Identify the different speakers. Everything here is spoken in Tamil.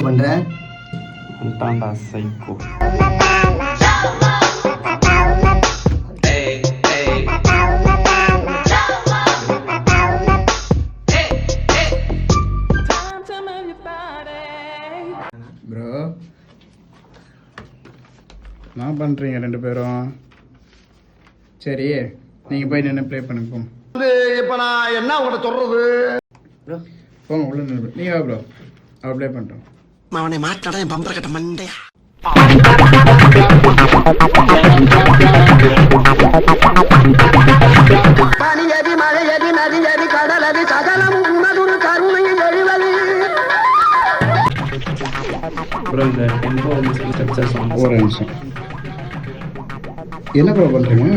Speaker 1: பண்ற?
Speaker 2: தாண்டா சைக்கோ.
Speaker 3: ப்ரோ என்ன பண்ணுறீங்க ரெண்டு பேரும்? சரி நீங்கள் போய் நின்று ப்ளே பண்ணுங்க.
Speaker 1: இப்போ நான் என்ன உங்கள்கிட்ட சொல்றது?
Speaker 3: போங்க உள்ள நின்று நீங்கள் ப்ரோ அவர் ப்ளே பண்ணுறோம்.
Speaker 1: அவனை மாட்டாடா என் பம்பர கட்ட மண்டையா. பனியதி மழையதி நதியதி கடலதி சகலம் உன்னதுரு கருணையில் எழுவது.
Speaker 2: ப்ரோ இந்த டெம்போ
Speaker 3: ஒரு நிமிஷம் என்ன ப்ரோ பண்ணுறீங்க?